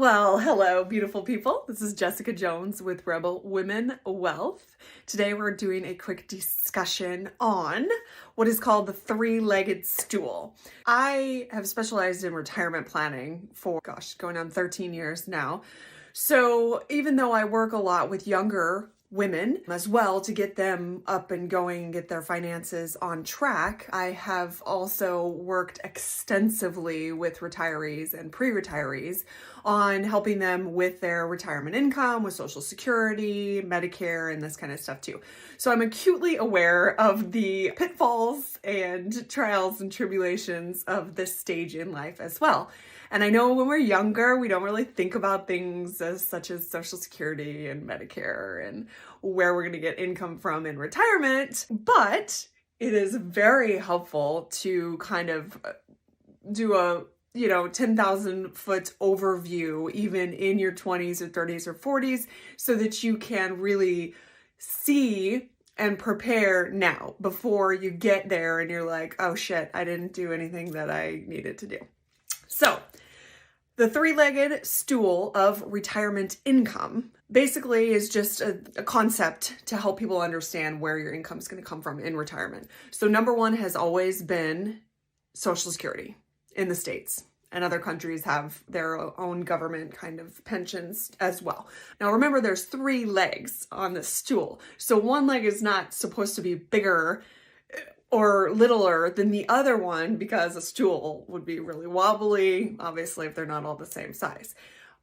Well, hello, beautiful people. This is Jessica Jones with Rebel Women Wealth. Today we're doing a quick discussion on what is called the three-legged stool. I have specialized in retirement planning for, going on 13 years now. So even though I work a lot with younger women as well to get them up and going, get their finances on track, I have also worked extensively with retirees and pre-retirees on helping them with their retirement income, with Social Security, Medicare, and this kind of stuff too. So I'm acutely aware of the pitfalls and trials and tribulations of this stage in life as well. And I know when we're younger, we don't really think about things such as Social Security and Medicare and where we're going to get income from in retirement, but it is very helpful to kind of do a 10,000 foot overview even in your 20s or 30s or 40s so that you can really see and prepare now before you get there and you're like, oh shit, I didn't do anything that I needed to do. So the three-legged stool of retirement income basically is just a concept to help people understand where your income is going to come from in retirement. So number one has always been Social Security in the States, and other countries have their own government kind of pensions as well. Now remember, there's three legs on the stool. So one leg is not supposed to be bigger or littler than the other one because a stool would be really wobbly, obviously, if they're not all the same size.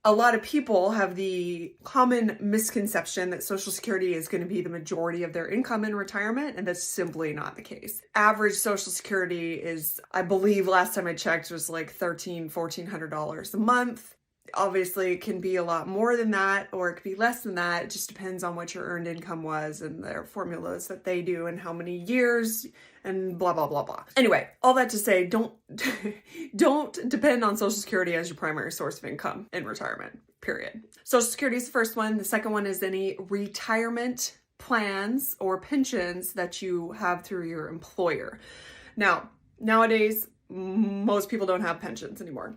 A lot of people have the common misconception that Social Security is going to be the majority of their income in retirement, and that's simply not the case. Average Social Security is, I believe last time I checked, was like $1,400 a month. Obviously, it can be a lot more than that, or it could be less than that. It just depends on what your earned income was and their formulas that they do and how many years and blah, blah, blah, blah. Anyway, all that to say, don't depend on Social Security as your primary source of income in retirement, period. Social Security is the first one. The second one is any retirement plans or pensions that you have through your employer. Now, nowadays, most people don't have pensions anymore,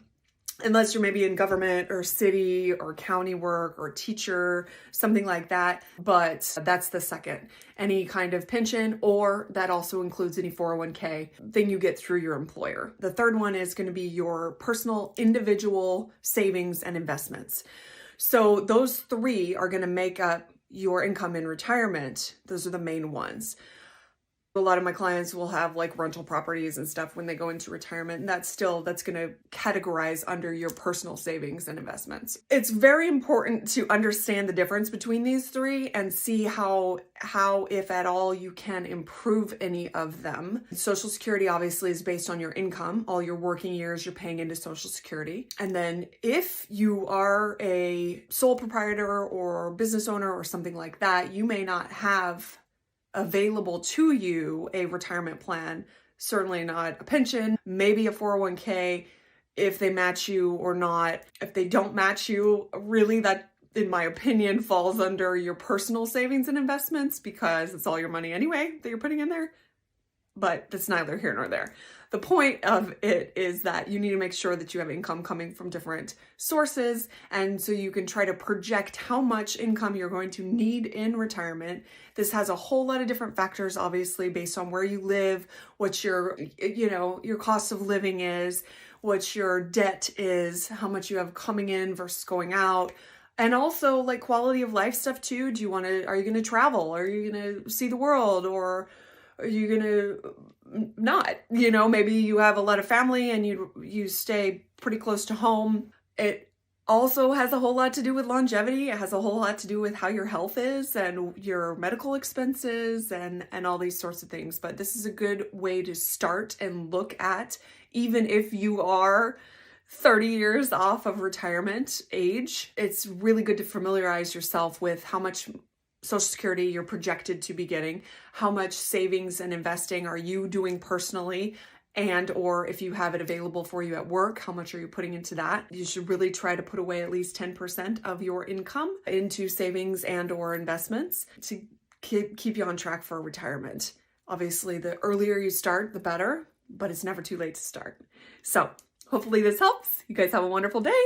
unless you're maybe in government or city or county work or teacher, something like that. But that's the second. Any kind of pension, or that also includes any 401k thing you get through your employer. The third one is going to be your personal individual savings and investments. So those three are going to make up your income in retirement. Those are the main ones. A lot of my clients will have like rental properties and stuff when they go into retirement, and that's going to categorize under your personal savings and investments. It's very important to understand the difference between these three and see how, if at all, you can improve any of them. Social Security obviously is based on your income. All your working years you're paying into Social Security. And then if you are a sole proprietor or business owner or something like that, you may not have available to you a retirement plan, certainly not a pension, maybe a 401k, if they match you or not. If they don't match you, really that, in my opinion, falls under your personal savings and investments because it's all your money anyway that you're putting in there. But that's neither here nor there. The point of it is that you need to make sure that you have income coming from different sources. And so you can try to project how much income you're going to need in retirement. This has a whole lot of different factors, obviously, based on where you live, what your cost of living is, what your debt is, how much you have coming in versus going out. And also like quality of life stuff too. Are you going to travel? Are you going to see the world? Or are you going to not? Maybe you have a lot of family and you stay pretty close to home. It also has a whole lot to do with longevity. It has a whole lot to do with how your health is and your medical expenses and all these sorts of things. But this is a good way to start and look at, even if you are 30 years off of retirement age, it's really good to familiarize yourself with how much Social Security you're projected to be getting, how much savings and investing are you doing personally, and or if you have it available for you at work, how much are you putting into that? You should really try to put away at least 10% of your income into savings and or investments to keep you on track for retirement. Obviously, the earlier you start, the better, but it's never too late to start. So hopefully this helps. You guys have a wonderful day.